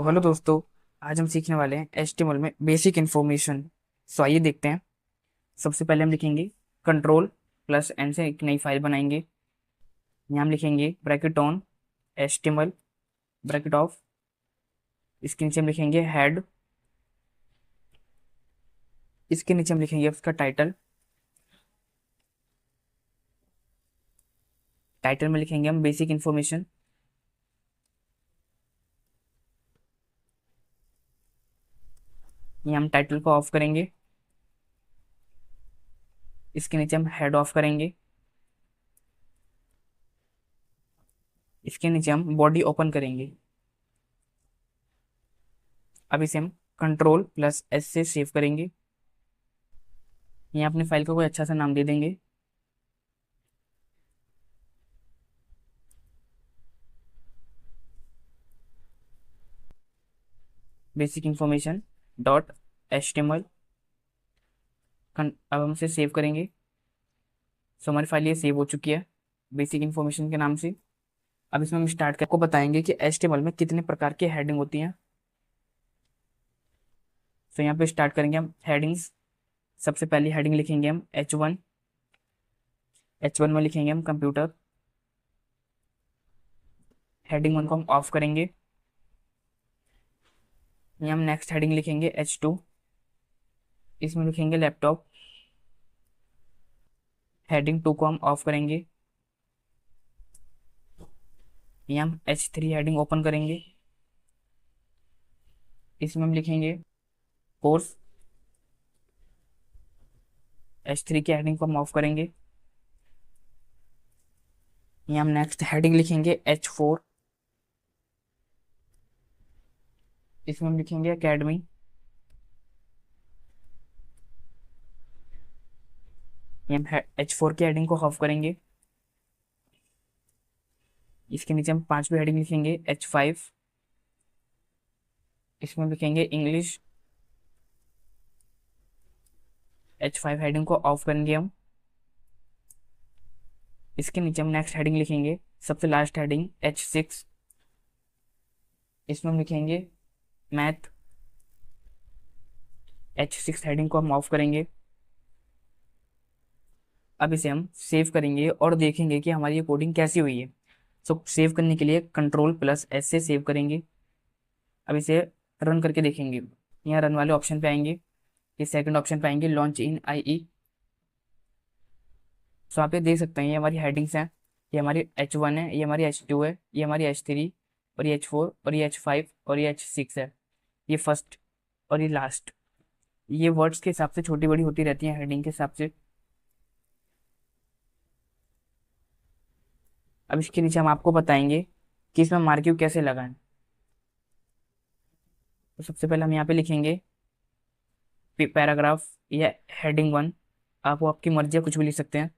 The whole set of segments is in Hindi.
तो हेलो दोस्तों। आज हम सीखने वाले हैं HTML में बेसिक इन्फॉर्मेशन। सो आइए देखते हैं। सबसे पहले हम लिखेंगे कंट्रोल प्लस एन से एक नई फाइल बनाएंगे। यहाँ हम लिखेंगे bracket on HTML bracket of. इसके नीचे हम लिखेंगे हेड। इसके नीचे हम लिखेंगे उसका टाइटल। टाइटल में लिखेंगे हम बेसिक इन्फॉर्मेशन। यहाँ हम टाइटल को ऑफ करेंगे। इसके नीचे हम हेड ऑफ करेंगे। इसके नीचे हम बॉडी ओपन करेंगे। अब इसे हम कंट्रोल प्लस एस से सेव करेंगे। यहाँ अपनी फाइल को कोई अच्छा सा नाम दे देंगे। Basic information dot HTML। अब हम इसे सेव करेंगे। सो हमारी फाइल ये सेव हो चुकी है बेसिक इंफॉर्मेशन के नाम से। अब इसमें हम स्टार्ट करके आपको बताएंगे कि HTML में कितने प्रकार की हेडिंग होती हैं। तो यहाँ पे स्टार्ट करेंगे हम हेडिंग्स। सबसे पहली हेडिंग लिखेंगे हम H1। H1 में लिखेंगे हम कंप्यूटर। हेडिंग 1 को हम ऑफ करेंगे। यहाँ हम नेक्स्ट हेडिंग लिखेंगे H2। इसमें लिखेंगे लैपटॉप। हेडिंग 2 को हम ऑफ करेंगे। यहाँ हम H3 हेडिंग ओपन करेंगे। इसमें हम लिखेंगे कोर्स। H3 की हेडिंग को हम ऑफ करेंगे। यहाँ हम नेक्स्ट हेडिंग लिखेंगे H4। इसमें हम लिखेंगे एकेडमी। हम H4 की हेडिंग को ऑफ करेंगे। इसके नीचे हम पांचवी हेडिंग लिखेंगे H5। इसमें लिखेंगे इंग्लिश। H5 हेडिंग को ऑफ करेंगे हम। इसके नीचे हम नेक्स्ट हेडिंग लिखेंगे सबसे लास्ट हेडिंग H6। इसमें हम लिखेंगे मैथ। H6 हेडिंग को हम ऑफ करेंगे। अब इसे हम सेव करेंगे और देखेंगे कि हमारी ये कोडिंग कैसी हुई है। सो सेव करने के लिए कंट्रोल प्लस एस से सेव करेंगे। अब इसे रन करके देखेंगे। यहाँ रन वाले ऑप्शन पे आएंगे। ये सेकंड ऑप्शन पे आएंगे लॉन्च इन IE। सो आप ये देख सकते हैं ये हमारी हेडिंग्स हैं। ये हमारी H1 है, ये हमारी H2 है, ये हमारी H3 और ये H4 और ये H5 और ये H6 है। ये फर्स्ट और ये लास्ट। ये वर्ड्स के हिसाब से छोटी बड़ी होती रहती हैं हेडिंग के हिसाब से। अब इसके नीचे हम आपको बताएंगे कि इसमें मार्किंग कैसे लगाएं। तो सबसे पहले हम यहाँ पे लिखेंगे पैराग्राफ या हेडिंग 1। आप वो आपकी मर्जी है कुछ भी लिख सकते हैं।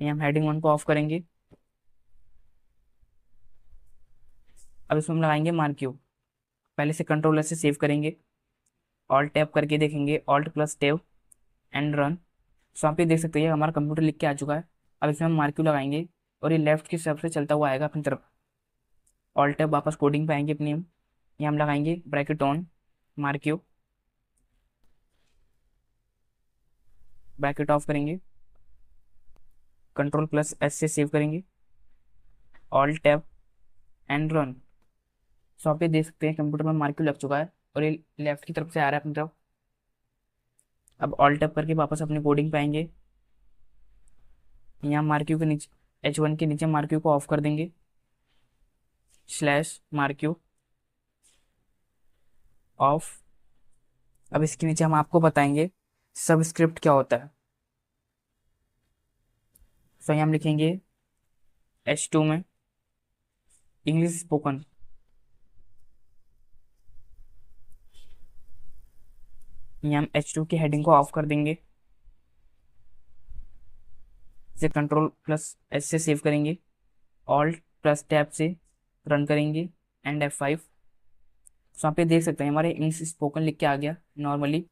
ये हम हेडिंग 1 को ऑफ करेंगे। अब इसमें हम लगाएंगे मार्क्यू। पहले से कंट्रोलर से सेव करेंगे। ऑल्ट टैब करके देखेंगे alt plus tab and run. So आप ये देख सकते हैं हमारा कंप्यूटर लिख के आ चुका है। अब इसमें हम मार्क्यू लगाएंगे और ये लेफ्ट की तरफ से चलता हुआ आएगा अपनी तरफ। ऑल्ट टैब वापस कोडिंग पे आएंगे अपनी हम। ये हम लगाएंगे bracket on marquee. Bracket off करेंगे। कंट्रोल प्लस एस से सेव करेंगे। Alt tab and run. So आप ये देख सकते हैं कंप्यूटर में मार्क्यू लग चुका है और ये लेफ्ट की तरफ से आ रहा है अपनी तरफ। अब ऑल्ट टैब करके वापस अपनी कोडिंग पे आएंगे। यहाँ मार्क्यू के नीचे H1 के नीचे मार्क्यू को ऑफ कर देंगे। Slash marquee of. अब इसके नीचे हम आपको बताएंगे सबस्क्रिप्ट क्या होता है। तो यहाँ हम लिखेंगे H2 में इंग्लिश स्पोकन। यहाँ हम H2 की हेडिंग को ऑफ कर देंगे। इसे कंट्रोल प्लस एस से सेव करेंगे। ऑल्ट प्लस टैब से रन करेंगे एंड F5। सो आप ये देख सकते हैं हमारे इंग्लिश स्पोकन लिख के आ गया नॉर्मली।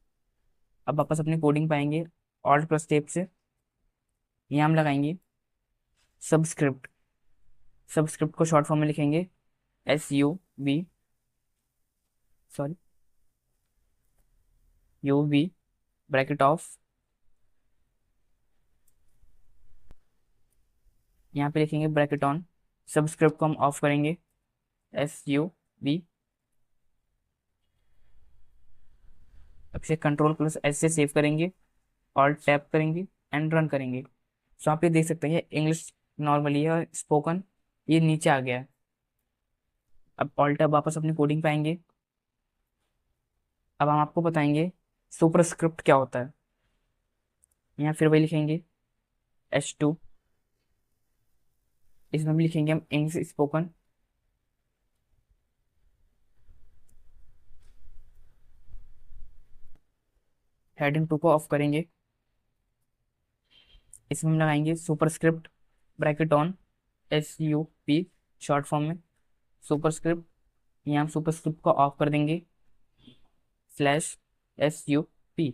अब वापस अपनी कोडिंग पाएंगे ऑल्ट प्लस टैब से। यहाँ हम लगाएंगे सबस्क्रिप्ट, सबस्क्रिप्ट को शॉर्ट फॉर्म में लिखेंगे SUV, sorry UV bracket of, यहाँ पे लिखेंगे ब्रैकेट ऑन, सबस्क्रिप्ट को हम ऑफ करेंगे SUV। अब से Ctrl+S से सेव करेंगे, ऑल्ट टैप करेंगे एंड रन करेंगे। सो आप ये देख सकते हैं इंग्लिश नॉर्मली है और स्पोकन ये नीचे आ गया है। अब ऑल्ट टैप वापस अपनी कोडिंग पे आएंगे। अब हम आपको बताएंगे सुपरस्क्रिप्ट क्या होता है। यहाँ फिर वही लिखेंगे H2, इसमें भी लिखेंगे हम इंग्लिश स्पोकन, हेडिंग 2 को ऑफ करेंगे, इसमें हम लगाएंगे superscript bracket on SUP short form में सुपरस्क्रिप्ट, यहाँ हम सुपरस्क्रिप्ट को ऑफ कर देंगे /SUP।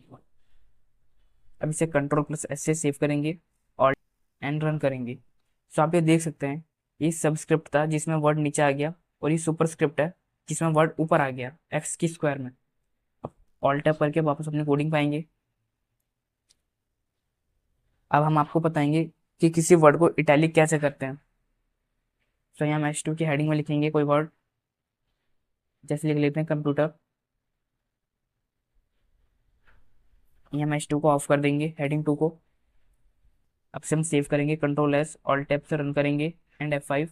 अब इसे Ctrl+S से सेव करेंगे और एंड रन करेंगे। सो आप ये देख सकते हैं ये सबस्क्रिप्ट था जिसमें वर्ड नीचे आ गया और ये सुपरस्क्रिप्ट है जिसमें वर्ड ऊपर आ गया x की स्क्वायर में। अब ऑल्ट टैप करके वापस अपनी कोडिंग पाएंगे। अब हम आपको बताएंगे कि किसी वर्ड को इटैलिक कैसे करते हैं। तो यहाँ हम H2 की हेडिंग में लिखेंगे कोई वर्ड, जैसे लिख लेते हैं कंप्यूटर, यहाँ हम H2 को ऑफ कर देंगे हेडिंग 2 को। अब से हम सेव करेंगे Ctrl+S, ऑल्ट टैप से रन करेंगे एंड F5।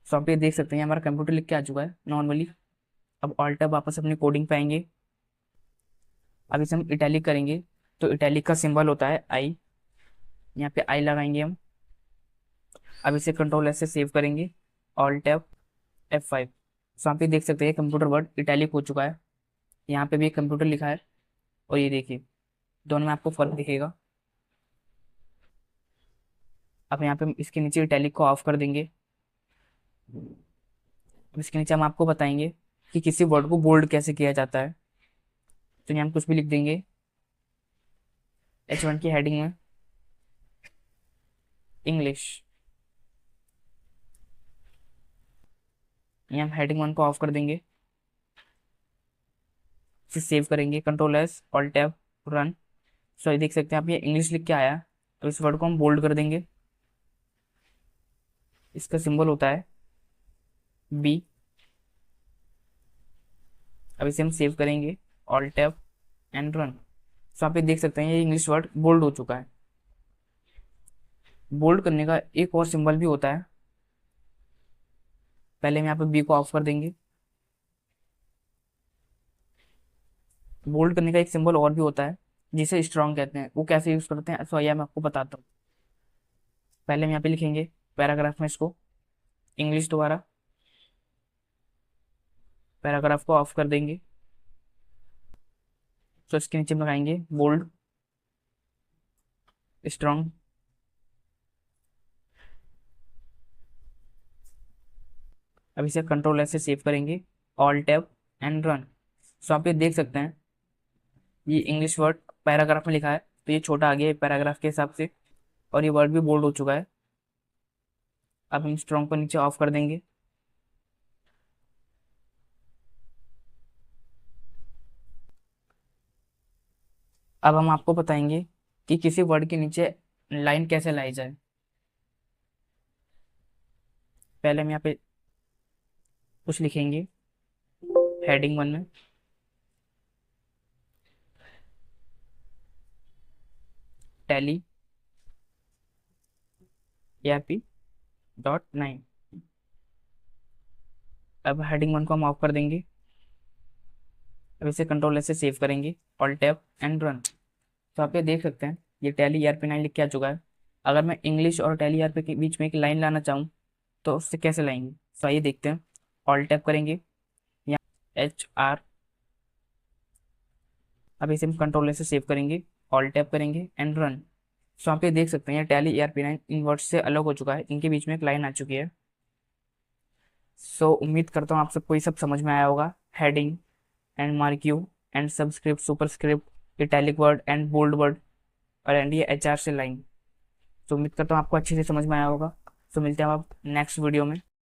सो आप ये देख सकते हैं हमारा कंप्यूटर लिख के आ चुका है नॉर्मली। अब ऑल्ट टैप वापस अपनी कोडिंग पे आएंगे। अब इसे हम इटैलिक करेंगे तो इटैलिक का सिंबल होता है I, यहाँ पे I लगाएंगे हम। अब इसे Ctrl+S से सेव करेंगे, ऑल्ट टैप F5। सो आप ये देख सकते हैं कंप्यूटर वर्ड इटैलिक हो चुका है, यहाँ पे भी कंप्यूटर लिखा है और ये देखिए दोनों में आपको फर्क दिखेगा। अब यहाँ पे इसके नीचे इटैलिक को ऑफ कर देंगे। अब इसके नीचे हम आपको बताएंगे कि किसी वर्ड को बोल्ड कैसे किया जाता है। तो यहाँ हम कुछ भी लिख देंगे H1 की हेडिंग में इंग्लिश, यहाँ हम हेडिंग 1 को ऑफ कर देंगे, फिर सेव करेंगे Ctrl+S, ऑल्ट टैब, रन। सो ये देख सकते हैं आप ये इंग्लिश लिख के आया। तो इस वर्ड को हम बोल्ड कर देंगे, इसका सिंबल होता है B। अब इसे हम सेव करेंगे, alt tab and run. So आप ये देख सकते हैं ये इंग्लिश वर्ड बोल्ड हो चुका है। बोल्ड करने का एक और सिंबल भी होता है, पहले हम यहाँ पे B को ऑफ कर देंगे। बोल्ड करने का एक सिंबल और भी होता है जिसे स्ट्रॉन्ग कहते हैं, वो कैसे यूज करते हैं सो आइए मैं आपको बताता हूँ। पहले हम यहाँ पे लिखेंगे पैराग्राफ में इसको इंग्लिश दोबारा, पैराग्राफ को ऑफ कर देंगे। तो इसके नीचे लगाएंगे बोल्ड स्ट्रॉन्ग। अब इसे Ctrl+S से सेव करेंगे, alt tab and run. So आप ये देख सकते हैं ये इंग्लिश वर्ड पैराग्राफ में लिखा है तो ये छोटा आ गया है पैराग्राफ के हिसाब से और ये वर्ड भी बोल्ड हो चुका है। अब हम स्ट्रॉन्ग को नीचे ऑफ कर देंगे। अब हम आपको बताएंगे कि किसी वर्ड के नीचे लाइन कैसे लाई जाए। पहले हम यहाँ पे कुछ लिखेंगे हेडिंग 1 में टैली ERP.9। अब हेडिंग 1 को हम ऑफ कर देंगे। अब इसे Ctrl+S से सेव करेंगे, ऑल्ट टैब एंड रन। तो आप ये देख सकते हैं ये टैली ERP9 लिख के आ चुका है। अगर मैं इंग्लिश और टैली ERP के बीच में एक लाइन लाना चाहूँ तो उससे कैसे लाएंगे, तो आइए देखते हैं। ऑल्ट टैप करेंगे, यहाँ HR। अब इसे हम Ctrl+S से सेव करेंगे, ऑल्ट टैप करेंगे एंड रन। सो आप ये देख सकते हैं टैली ERP9 इन वर्ड्स से अलग हो चुका है, इनके बीच में एक लाइन आ चुकी है। सो उम्मीद करता हूँ आप सबको ये सब समझ में आया होगा, heading and mark U and subscript, superscript, italic word and bold word और एंड ये HR से लाइन। तो उम्मीद करता हूँ आपको अच्छे से समझ में आया होगा। तो मिलते हैं हम अब नेक्स्ट वीडियो में।